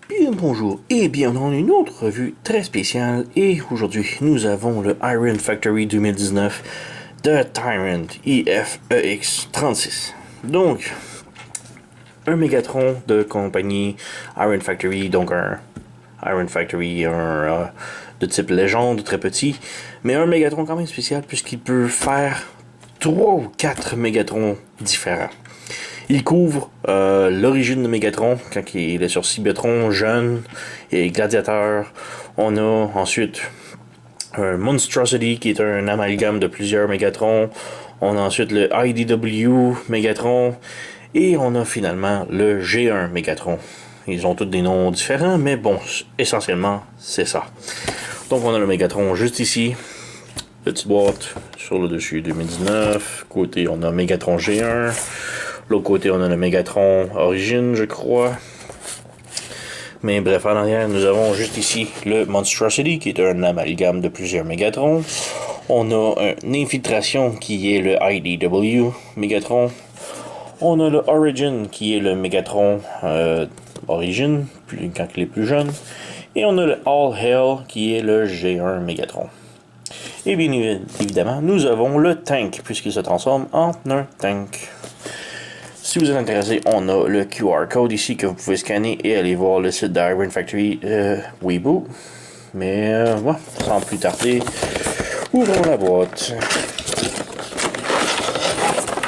Bien bonjour et bienvenue dans une autre revue très spéciale et aujourd'hui nous avons le Iron Factory 2019 de Tyrant IFEX 36. Donc, un Megatron de compagnie Iron Factory, donc un Iron Factory de type légende, très petit, mais un Megatron quand même spécial puisqu'il peut faire 3 ou 4 Megatrons différents. Il couvre l'origine de Megatron, quand il est sur Cybertron, jeune et gladiateur. On a ensuite un Monstrosity, qui est un amalgame de plusieurs Megatrons. On a ensuite le IDW Megatron. Et on a finalement le G1 Megatron. Ils ont tous des noms différents, mais bon, essentiellement, c'est ça. Donc on a le Megatron juste ici. Petite boîte sur le dessus 2019. Côté, on a Megatron G1. L'autre côté, on a le Megatron Origin, je crois. Mais bref, en arrière, nous avons juste ici le Monstrosity, qui est un amalgame de plusieurs Megatrons. On a une infiltration, qui est le IDW Megatron. On a le Origin, qui est le Megatron Origin, quand il est plus jeune. Et on a le All Hell, qui est le G1 Megatron. Et bien évidemment, nous avons le Tank, puisqu'il se transforme en un Tank. Si vous êtes intéressé, on a le QR code ici que vous pouvez scanner et aller voir le site d'Iron Factory Weibo. Mais voilà, sans plus tarder, ouvrons la boîte.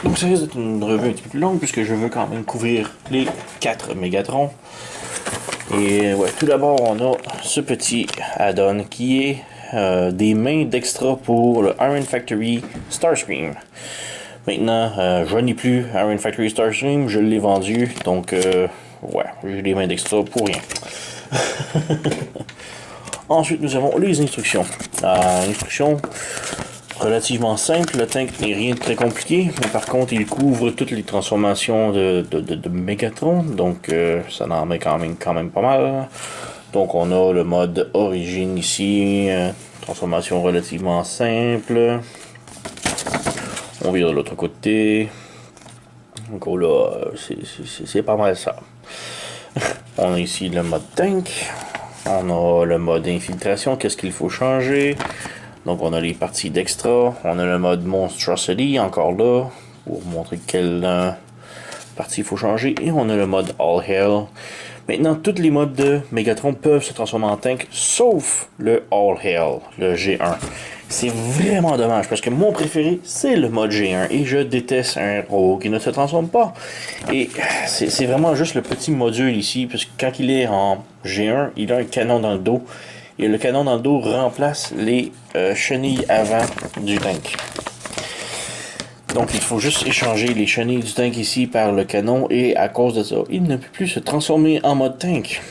Donc ça risque d'être une revue un petit peu plus longue puisque je veux quand même couvrir les 4 Megatrons. Et ouais, tout d'abord, on a ce petit add-on qui est des mains d'extra pour le Iron Factory Starscream. Maintenant, je n'ai plus Iron Factory Starscream, je l'ai vendu, donc ouais, j'ai des mains d'extra pour rien. Ensuite, nous avons les instructions. Instructions relativement simples, le tank n'est rien de très compliqué, mais par contre, il couvre toutes les transformations de Megatron, donc ça en met quand même pas mal. Donc, on a le mode origine ici, transformation relativement simple. On vire de l'autre côté. Donc là, c'est pas mal ça. On a ici le mode tank. On a le mode infiltration. Qu'est-ce qu'il faut changer? Donc on a les parties d'extra. On a le mode Monstrosity, encore là, pour montrer quelle partie il faut changer. Et on a le mode All Hell. Maintenant, tous les modes de Megatron peuvent se transformer en tank, sauf le All Hell, le G1. C'est vraiment dommage, parce que mon préféré, c'est le mode G1, et je déteste un robot qui ne se transforme pas. Et c'est vraiment juste le petit module ici, parce que quand il est en G1, il a un canon dans le dos, et le canon dans le dos remplace les chenilles avant du tank. Donc il faut juste échanger les chenilles du tank ici par le canon, et à cause de ça, il ne peut plus se transformer en mode tank.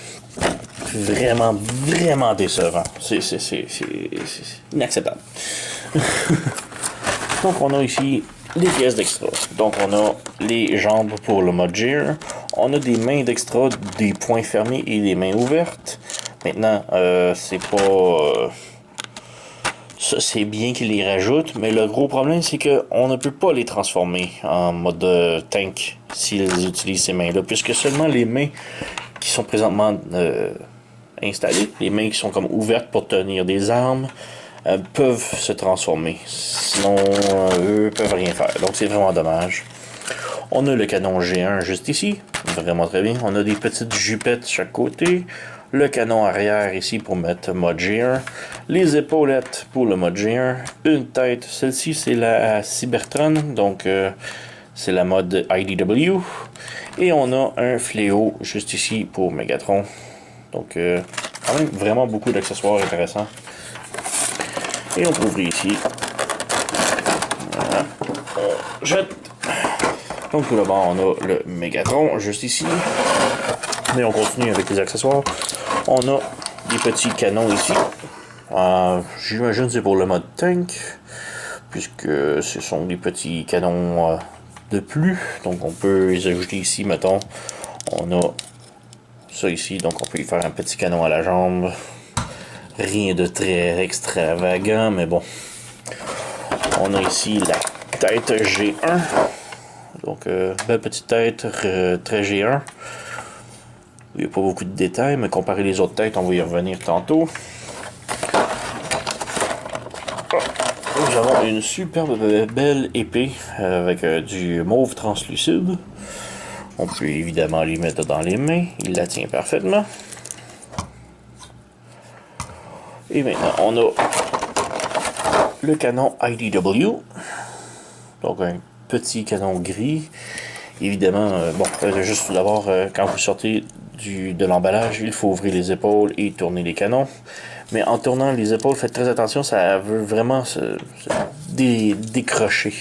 Vraiment décevant. C'est inacceptable. Donc on a ici les pièces d'extra. Donc on a les jambes pour le mode gear. On a des mains d'extra, des poings fermés et des mains ouvertes. Maintenant, c'est pas... c'est bien qu'ils les rajoutent, mais le gros problème c'est qu'on ne peut pas les transformer en mode tank s'ils utilisent ces mains-là, puisque seulement les mains qui sont présentement installées, les mains qui sont comme ouvertes pour tenir des armes, peuvent se transformer. Sinon, eux peuvent rien faire. Donc c'est vraiment dommage. On a le canon G1 juste ici, vraiment très bien. On a des petites jupettes de chaque côté. Le canon arrière ici pour mettre mode G1. Les épaulettes pour le mode G1. Une tête, celle-ci c'est la Cybertron, donc c'est la mode IDW. Et on a un fléau juste ici pour Megatron. Donc quand même vraiment beaucoup d'accessoires intéressants. Et on peut ouvrir ici. Voilà. On jette. Donc tout d'abord on a le Megatron juste ici. Mais on continue avec les accessoires. On a des petits canons ici. J'imagine c'est pour le mode tank, puisque ce sont des petits canons de plus. Donc on peut les ajouter ici, mettons. On a ça ici, donc on peut y faire un petit canon à la jambe. Rien de très extravagant, mais bon. On a ici la tête G1. Donc belle petite tête, très G1. Il n'y a pas beaucoup de détails, mais comparé les autres têtes, on va y revenir tantôt. Nous avons une superbe belle épée avec du mauve translucide. On peut évidemment lui mettre dans les mains. Il la tient parfaitement. Et maintenant, on a le canon IDW. Donc un petit canon gris. Évidemment, juste tout d'abord, quand vous sortez de l'emballage, il faut ouvrir les épaules et tourner les canons. Mais en tournant les épaules, faites très attention, ça veut vraiment se décrocher.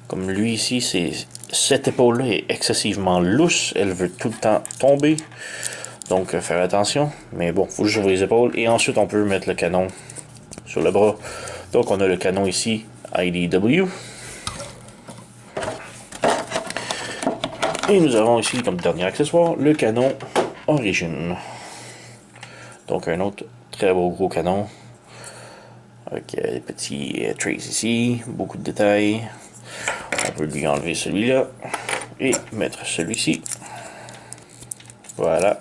Comme lui ici, cette épaule-là est excessivement lousse, elle veut tout le temps tomber. Donc faire attention. Mais bon, il faut juste ouvrir les épaules. Et ensuite, on peut mettre le canon sur le bras. Donc on a le canon ici, IDW. Et nous avons ici comme dernier accessoire le canon Origin. Donc un autre très beau gros canon. Avec des petits trays ici, beaucoup de détails. On peut lui enlever celui-là et mettre celui-ci. Voilà.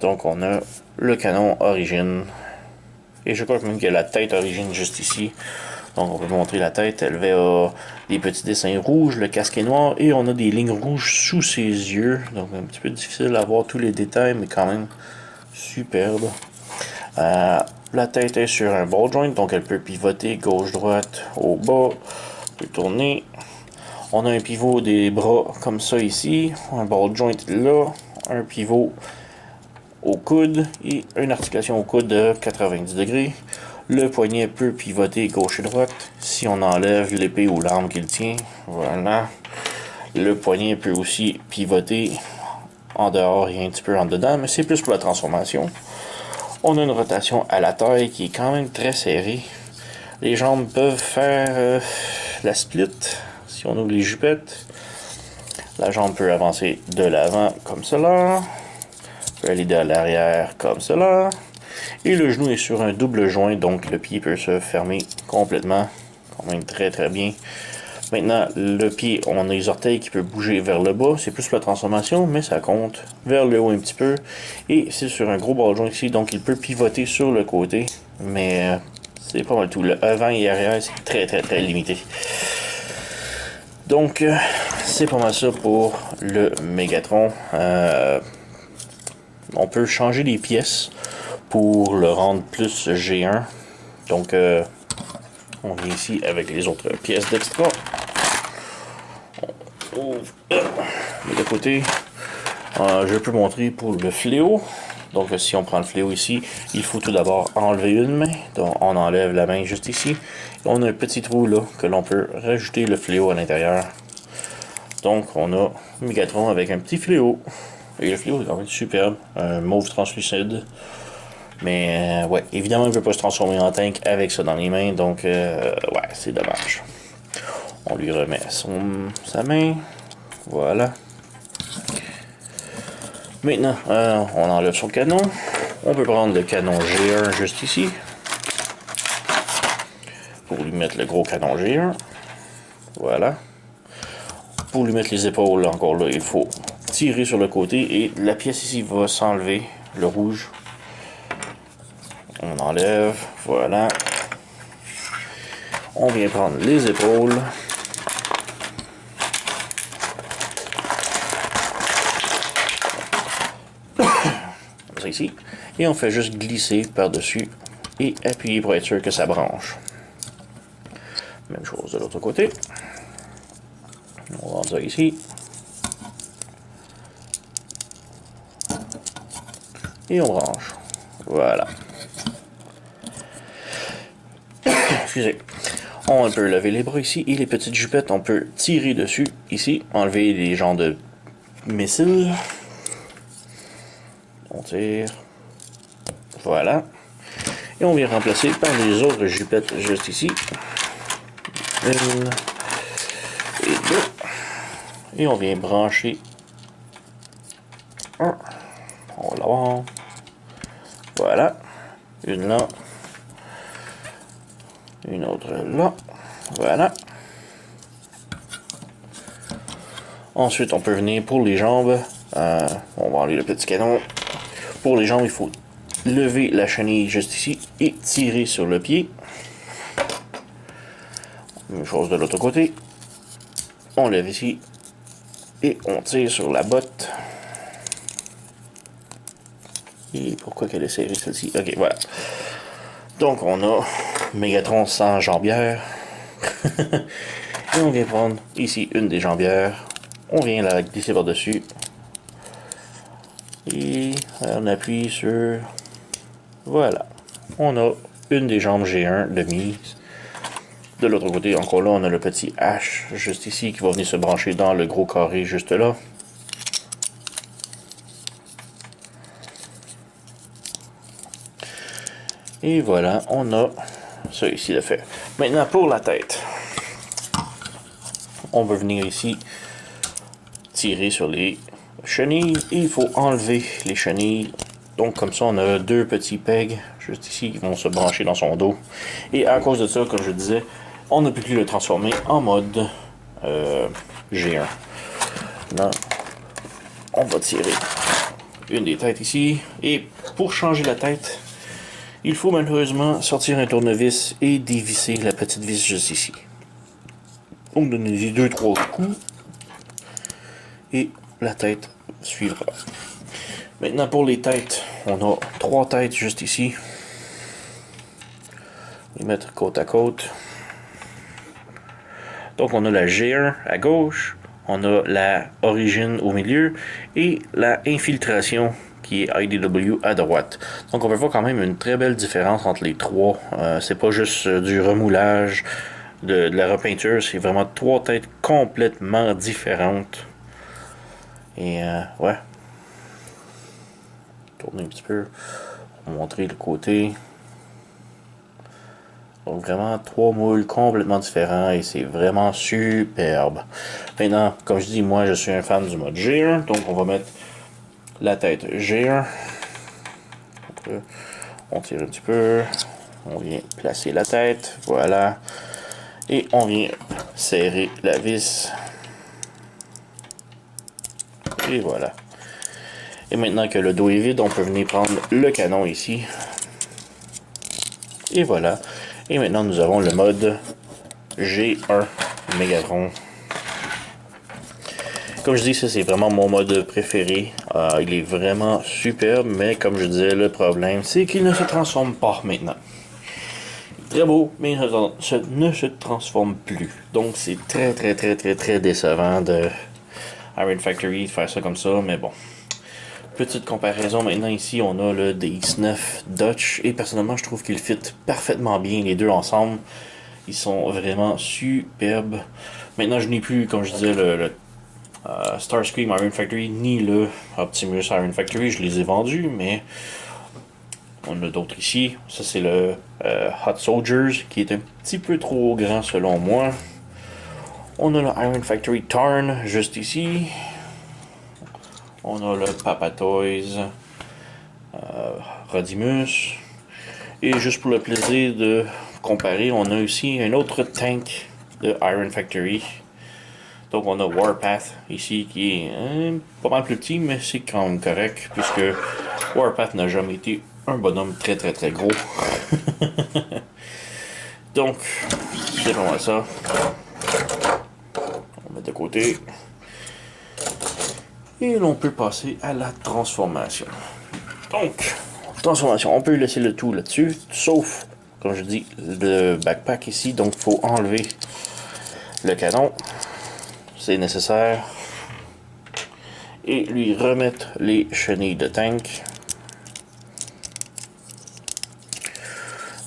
Donc on a le canon Origin. Et je crois même qu'il y a la tête Origin juste ici. Donc on peut montrer la tête, elle a des petits dessins rouges, le casque est noir et on a des lignes rouges sous ses yeux. Donc un petit peu difficile à voir tous les détails, mais quand même superbe. La tête est sur un ball joint, donc elle peut pivoter gauche-droite au bas, peut tourner. On a un pivot des bras comme ça ici, un ball joint là, un pivot au coude et une articulation au coude de 90 degrés. Le poignet peut pivoter gauche et droite si on enlève l'épée ou l'arme qu'il tient. Voilà. Le poignet peut aussi pivoter en dehors et un petit peu en dedans, mais c'est plus pour la transformation. On a une rotation à la taille qui est quand même très serrée. Les jambes peuvent faire la split si on ouvre les jupettes. La jambe peut avancer de l'avant comme cela. Peut aller de l'arrière comme cela. Et le genou est sur un double joint, donc le pied peut se fermer complètement. Quand même très très bien. Maintenant, le pied, on a les orteils qui peuvent bouger vers le bas. C'est plus pour la transformation, mais ça compte. Vers le haut un petit peu. Et c'est sur un gros ball joint ici, donc il peut pivoter sur le côté. Mais c'est pas mal tout. Le avant et arrière, c'est très très très limité. Donc, c'est pas mal ça pour le Megatron. On peut changer les pièces pour le rendre plus G1. Donc, on vient ici avec les autres pièces d'extra. On ouvre de côté. Je peux montrer pour le fléau. Donc, si on prend le fléau ici, il faut tout d'abord enlever une main. Donc, on enlève la main juste ici. Et on a un petit trou là que l'on peut rajouter le fléau à l'intérieur. Donc, on a Megatron avec un petit fléau. Et le fléau est quand même superbe. Un mauve translucide. Mais ouais, évidemment, il ne peut pas se transformer en tank avec ça dans les mains. Donc, ouais, c'est dommage. On lui remet sa main. Voilà. Maintenant, on enlève son canon. On peut prendre le canon G1 juste ici. Pour lui mettre le gros canon G1. Voilà. Pour lui mettre les épaules, encore là, il faut tirer sur le côté. Et la pièce ici va s'enlever, le rouge. On enlève, voilà. On vient prendre les épaules. Comme ça ici. Et on fait juste glisser par-dessus et appuyer pour être sûr que ça branche. Même chose de l'autre côté. On rentre ça ici. Et on branche. Voilà. Excusez. On peut lever les bras ici et les petites jupettes, on peut tirer dessus ici, enlever les genres de missiles. On tire. Voilà. Et on vient remplacer par les autres jupettes juste ici. Une et deux. Et on vient brancher un. On va l'avoir. Voilà. Une là. Une autre là. Voilà. Ensuite, on peut venir pour les jambes On va enlever le petit canon. Pour les jambes, il faut lever la chenille juste ici et tirer sur le pied. Même chose de l'autre côté. On lève ici et on tire sur la botte. Et pourquoi qu'elle est serrée celle-ci? Ok, voilà. Donc on a Megatron sans jambière. Et on vient prendre ici une des jambières. On vient la glisser par-dessus. Et on appuie sur... Voilà. On a une des jambes G1 de mise. De l'autre côté, encore là, on a le petit H juste ici qui va venir se brancher dans le gros carré juste là. Et voilà, on a ça ici de fait. Maintenant pour la tête. On va venir ici tirer sur les chenilles. Et il faut enlever les chenilles. Donc comme ça, on a deux petits pegs juste ici qui vont se brancher dans son dos. Et à cause de ça, comme je disais, on ne peut plus le transformer en mode G1. Là, on va tirer une des têtes ici. Et pour changer la tête, il faut malheureusement sortir un tournevis et dévisser la petite vis juste ici. Donc donnez-y 2-3 coups. Et la tête suivra. Maintenant pour les têtes, on a 3 têtes juste ici. On va les mettre côte à côte. Donc on a la G1 à gauche, on a la origine au milieu et la infiltration qui est IDW à droite. Donc on peut voir quand même une très belle différence entre les trois. C'est pas juste du remoulage, de la repeinture, c'est vraiment 3 têtes complètement différentes. Et ouais. Tourner un petit peu pour montrer le côté. Donc vraiment 3 moules complètement différents et c'est vraiment superbe. Maintenant, comme je dis, moi je suis un fan du mode G1, donc on va mettre la tête G1. On tire un petit peu, on vient placer la tête, voilà. Et on vient serrer la vis. Et voilà. Et maintenant que le dos est vide, on peut venir prendre le canon ici. Et voilà. Et maintenant, nous avons le mode G1 Megatron. Comme je dis, ça c'est vraiment mon mode préféré. Il est vraiment superbe, mais comme je disais, le problème, c'est qu'il ne se transforme pas maintenant. Très beau, mais il ne se transforme plus. Donc c'est très décevant de Iron Factory de faire ça comme ça, mais bon. Petite comparaison, maintenant ici on a le DX9 Dutch et personnellement je trouve qu'ils fit parfaitement bien les deux ensemble. Ils sont vraiment superbes. Maintenant je n'ai plus, comme je disais, le Starscream Iron Factory ni le Optimus Iron Factory, je les ai vendus, mais on a d'autres ici. Ça c'est le Hot Soldiers qui est un petit peu trop grand selon moi. On a le Iron Factory Tarn juste ici. On a le Papa Toys Rodimus. Et juste pour le plaisir de comparer, on a aussi un autre tank de Iron Factory. Donc on a Warpath ici qui est pas mal plus petit, mais c'est quand même correct puisque Warpath n'a jamais été un bonhomme très gros. Donc, c'est vraiment ça. On met de côté. Et l'on peut passer à la transformation. Donc, transformation, on peut laisser le tout là-dessus, sauf, comme je dis, le backpack ici. Donc, il faut enlever le canon. C'est nécessaire. Et lui remettre les chenilles de tank.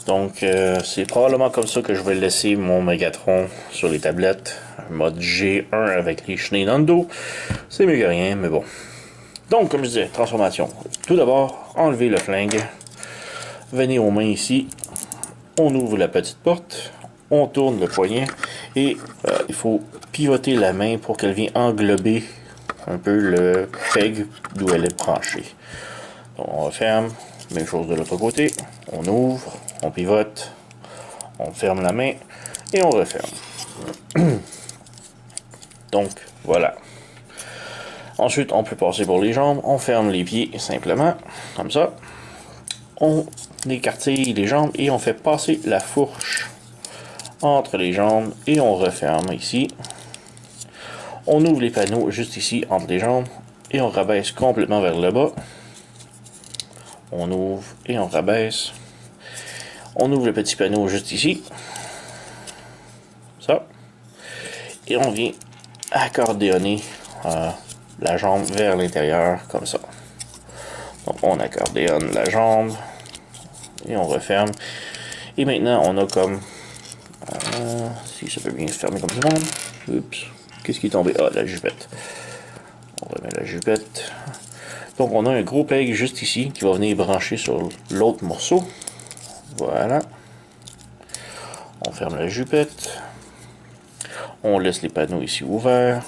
Donc, c'est probablement comme ça que je vais laisser mon Megatron sur les tablettes. Mode G1 avec les chenilles dans le dos. C'est mieux que rien, mais bon. Donc, comme je disais, transformation. Tout d'abord, enlever le flingue. Venez aux mains ici. On ouvre la petite porte. On tourne le poignet. Et il faut pivoter la main pour qu'elle vienne englober un peu le peg d'où elle est branchée. Donc, on referme. Même chose de l'autre côté. On ouvre. On pivote. On ferme la main. Et on referme. Donc, voilà. Ensuite, on peut passer pour les jambes. On ferme les pieds simplement, comme ça. On écartille les jambes et on fait passer la fourche entre les jambes et on referme ici. On ouvre les panneaux juste ici entre les jambes et on rabaisse complètement vers le bas. On ouvre et on rabaisse. On ouvre le petit panneau juste ici. Ça. Et on vient accordéonner la jambe vers l'intérieur comme ça. Donc on accordéonne la jambe et on referme. Et maintenant on a comme si ça peut bien se fermer comme ça. Oups. Qu'est-ce qui est tombé? Ah, la jupette. On remet la jupette. Donc on a un gros peg juste ici qui va venir brancher sur l'autre morceau. Voilà. On ferme la jupette. On laisse les panneaux ici ouverts.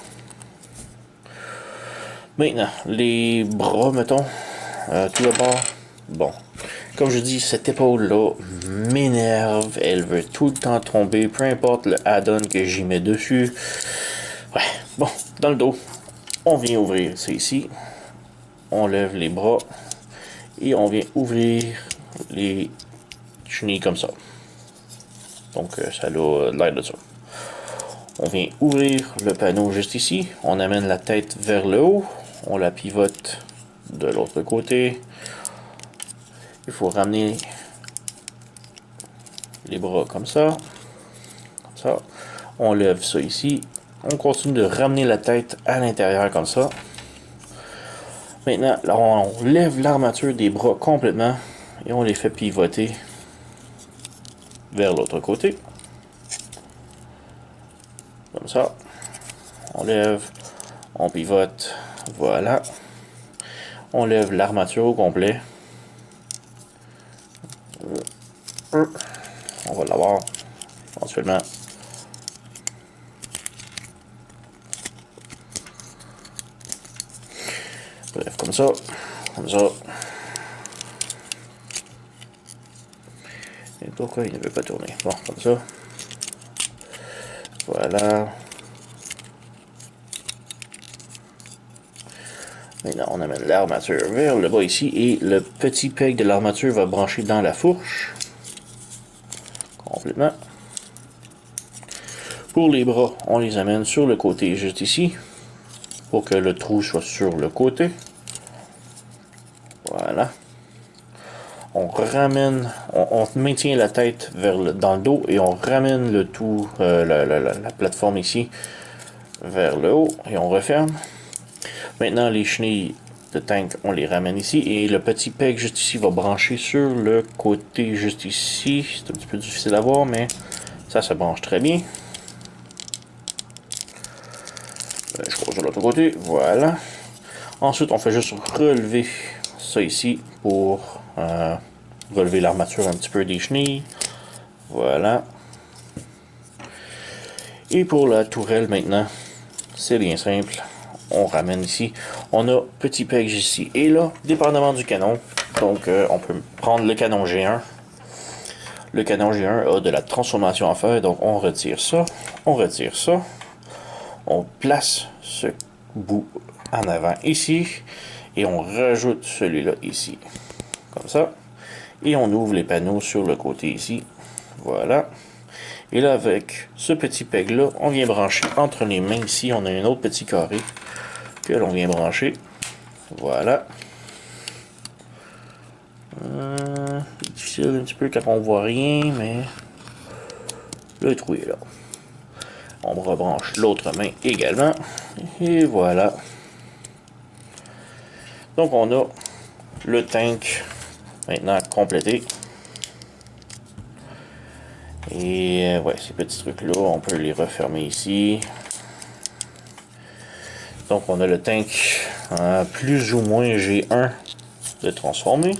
Maintenant, les bras, mettons. Tout d'abord, bon. Comme je dis, cette épaule-là m'énerve. Elle veut tout le temps tomber, peu importe le add-on que j'y mets dessus. Ouais, bon, dans le dos, on vient ouvrir ça ici. On lève les bras. Et on vient ouvrir les chenilles comme ça. Donc, ça a l'air de ça. On vient ouvrir le panneau juste ici. On amène la tête vers le haut. On la pivote de l'autre côté. Il faut ramener les bras comme ça. Comme ça. On lève ça ici. On continue de ramener la tête à l'intérieur comme ça. Maintenant, là, on lève l'armature des bras complètement. Et on les fait pivoter vers l'autre côté. Comme ça. On lève. On pivote. Voilà. On lève l'armature au complet. On va l'avoir éventuellement. Bref, comme ça. Comme ça. Et pourquoi il ne veut pas tourner? Bon, comme ça. Voilà. Maintenant, on amène l'armature vers le bas ici et le petit peg de l'armature va brancher dans la fourche. Complètement. Pour les bras, on les amène sur le côté juste ici pour que le trou soit sur le côté. Voilà. On ramène, on maintient la tête dans le dos et on ramène le tout, la plateforme ici vers le haut et on referme. Maintenant, les chenilles de tank, on les ramène ici et le petit peg juste ici va brancher sur le côté juste ici. C'est un petit peu difficile à voir, mais ça se branche très bien. Je crois sur l'autre côté, voilà. Ensuite, on fait juste relever ça ici pour relever l'armature un petit peu des chenilles. Voilà. Et pour la tourelle maintenant, c'est bien simple. On ramène ici. On a petit peg ici. Et là, dépendamment du canon, donc on peut prendre le canon G1. Le canon G1 a de la transformation à faire, donc on retire ça. On retire ça. On place ce bout en avant ici. Et on rajoute celui-là ici. Comme ça. Et on ouvre les panneaux sur le côté ici. Voilà. Et là, avec ce petit peg-là, on vient brancher entre les mains ici. On a un autre petit carré que l'on vient brancher. Voilà. Difficile un petit peu quand on voit rien, mais le trou est là. On rebranche l'autre main également. Et voilà. Donc on a le tank maintenant complété. Et ouais, ces petits trucs-là, on peut les refermer ici. Donc on a le tank plus ou moins G1 de transformer.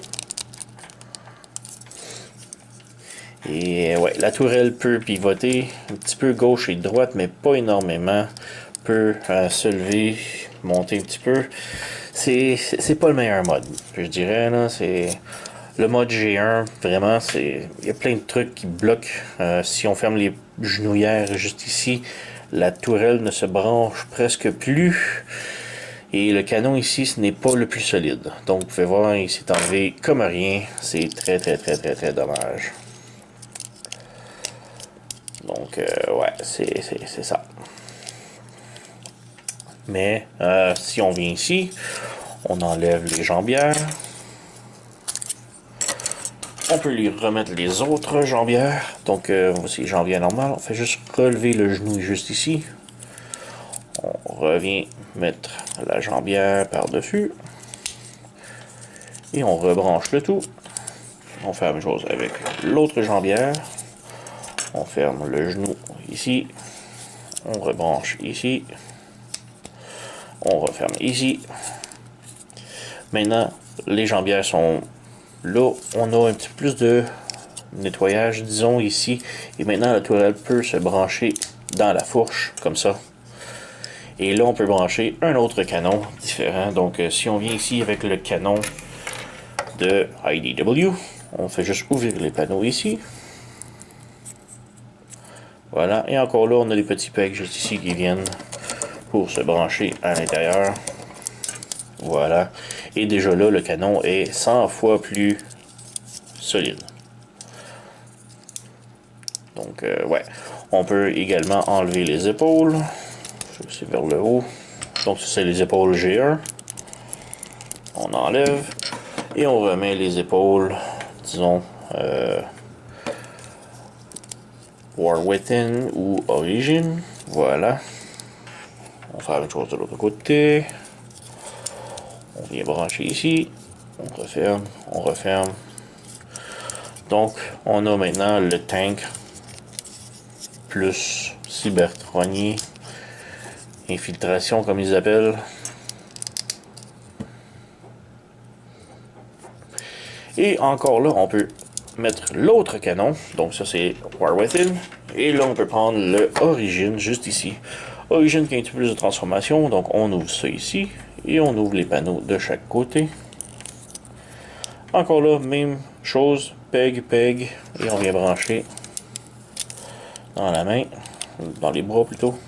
Et ouais, la tourelle peut pivoter un petit peu gauche et droite, mais pas énormément. Peut se lever, monter un petit peu. C'est pas le meilleur mode, je dirais. Là, c'est le mode G1, vraiment, il y a plein de trucs qui bloquent. Si on ferme les genouillères juste ici, la tourelle ne se branche presque plus. Et le canon ici, ce n'est pas le plus solide. Donc vous pouvez voir, il s'est enlevé comme rien. C'est très dommage. Donc ouais, c'est ça. Mais si on vient ici, on enlève les jambières. On peut lui remettre les autres jambières. Donc voici les jambières normales. On fait juste relever le genou juste ici. On revient mettre la jambière par-dessus. Et on rebranche le tout. On fait la même chose avec l'autre jambière. On ferme le genou ici. On rebranche ici. On referme ici. Maintenant, les jambières sont là. On a un petit peu plus de nettoyage, disons, ici. Et maintenant, la tourelle peut se brancher dans la fourche, comme ça. Et là, on peut brancher un autre canon différent. Donc, si on vient ici avec le canon de IDW, on fait juste ouvrir les panneaux ici. Voilà. Et encore là, on a des petits pegs juste ici qui viennent pour se brancher à l'intérieur. Voilà. Et déjà là, le canon est 100 fois plus solide. Donc, ouais. On peut également enlever les épaules. C'est vers le haut. Donc, c'est les épaules G1. On enlève. Et on remet les épaules, disons, War Within ou Origin. Voilà. On fait la même chose de l'autre côté. On vient brancher ici. On referme. On referme. Donc, on a maintenant le tank plus cybertronie. Infiltration, comme ils appellent. Et encore là, on peut mettre l'autre canon. Donc ça, c'est War Within. Et là, on peut prendre le Origin, juste ici. Origin qui a un petit peu plus de transformation. Donc on ouvre ça ici. Et on ouvre les panneaux de chaque côté. Encore là, même chose. Peg. Et on vient brancher dans la main. Dans les bras plutôt.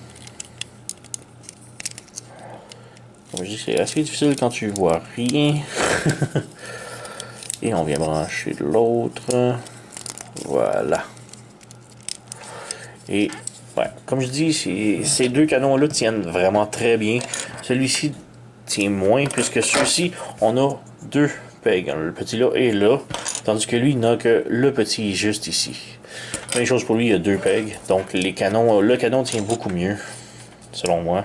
Comme je dis, c'est assez difficile quand tu vois rien. Et on vient brancher l'autre. Voilà. Et ouais, comme je dis, ces deux canons-là tiennent vraiment très bien. Celui-ci tient moins, puisque ceux-ci, on a deux pegs. Le petit là et là. Tandis que lui, il n'a que le petit juste ici. Même chose pour lui, il y a deux pegs. Donc les canons, le canon tient beaucoup mieux, selon moi.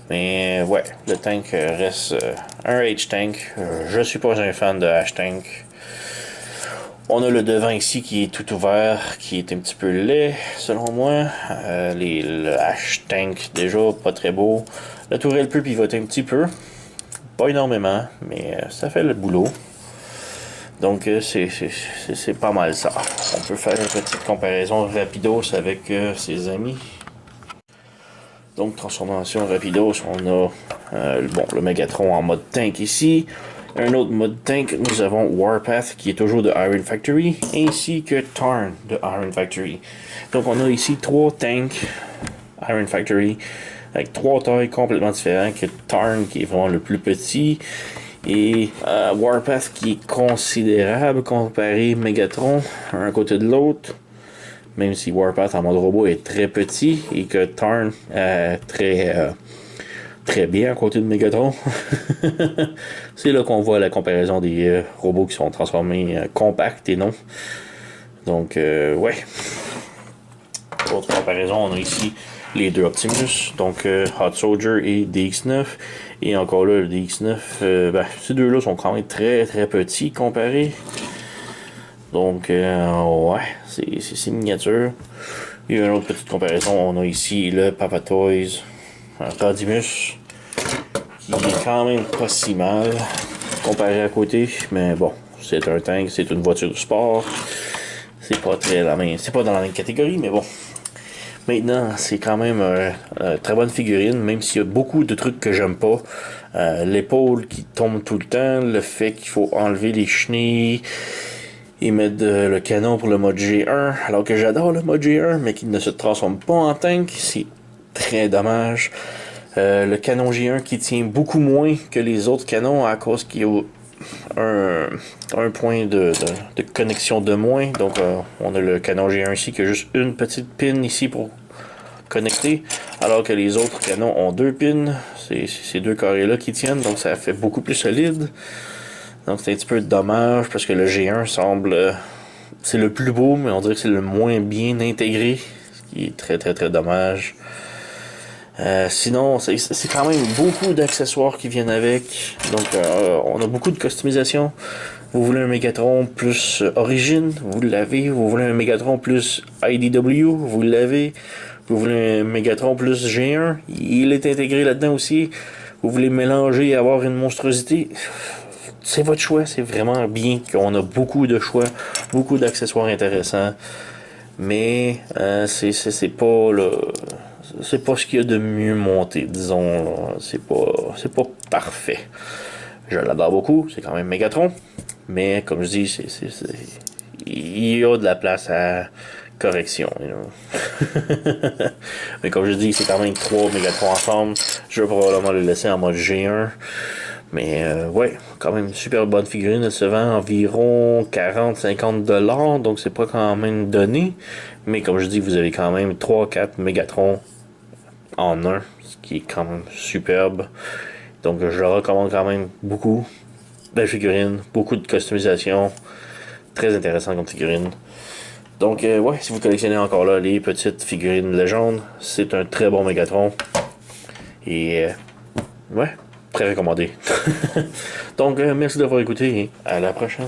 Mais ouais, le tank reste un H-Tank. Je suis pas un fan de H-Tank. On a le devant ici qui est tout ouvert, qui est un petit peu laid, selon moi. Le H-Tank, déjà, pas très beau. La tourelle peut pivoter un petit peu. Pas énormément, mais ça fait le boulot. Donc c'est pas mal ça. On peut faire une petite comparaison rapidos avec ses amis. Donc, transformation rapidos, on a le Megatron en mode tank ici. Un autre mode tank, nous avons Warpath qui est toujours de Iron Factory, ainsi que Tarn de Iron Factory. Donc, on a ici trois tanks Iron Factory avec trois tailles complètement différentes, que Tarn qui est vraiment le plus petit, et Warpath qui est considérable comparé Megatron, un côté de l'autre. Même si Warpath en mode robot est très petit et que Tarn très bien à côté de Megatron. C'est là qu'on voit la comparaison des robots qui sont transformés compacts et non. Donc ouais. Autre comparaison, on a ici les deux Optimus, donc Hot Soldier et DX9. Et encore là, le DX9, ces deux-là sont quand même très petits comparés. Donc, ouais, c'est miniature. Il y a une autre petite comparaison. On a ici le Papa Toys Rodimus, qui est quand même pas si mal comparé à côté. Mais bon, c'est un tank, c'est une voiture de sport. C'est pas c'est pas dans la même catégorie, mais bon. Maintenant, c'est quand même une très bonne figurine, même s'il y a beaucoup de trucs que j'aime pas. L'épaule qui tombe tout le temps, le fait qu'il faut enlever les chenilles et mettre le canon pour le mode G1, alors que j'adore le mode G1, mais qu'il ne se transforme pas en tank, c'est très dommage. Le canon G1 qui tient beaucoup moins que les autres canons à cause qu'il y a un point de connexion de moins. Donc on a le canon G1 ici qui a juste une petite pin ici pour connecter, alors que les autres canons ont deux pins. C'est ces deux carrés là qui tiennent, donc ça fait beaucoup plus solide. Donc c'est un petit peu dommage parce que le G1 semble c'est le plus beau, mais on dirait que c'est le moins bien intégré, ce qui est très très très dommage. Sinon, c'est quand même beaucoup d'accessoires qui viennent avec. Donc, on a beaucoup de customisation. Vous voulez un Megatron plus Origin, vous l'avez. Vous voulez un Megatron plus IDW, vous l'avez. Vous voulez un Megatron plus G1, il est intégré là-dedans aussi. Vous voulez mélanger et avoir une monstruosité, c'est votre choix. C'est vraiment bien qu'on a beaucoup de choix, beaucoup d'accessoires intéressants. Mais c'est pas le... C'est pas ce qu'il y a de mieux monté, disons. C'est pas parfait. Je l'adore beaucoup, c'est quand même Megatron. Mais comme je dis, il y a de la place à correction. You know. Mais comme je dis, c'est quand même 3 Megatrons ensemble. Je vais probablement le laisser en mode G1. Mais ouais, quand même une super bonne figurine. Elle se vend environ 40-50$. Donc c'est pas quand même donné. Mais comme je dis, vous avez quand même 3-4 Megatrons en un, ce qui est quand même superbe. Donc je le recommande quand même beaucoup. Belle figurine, beaucoup de customisation, très intéressant comme figurine. Donc ouais, si vous collectionnez encore là les petites figurines légendes, c'est un très bon Megatron. Et ouais, très recommandé. Donc merci d'avoir écouté et à la prochaine.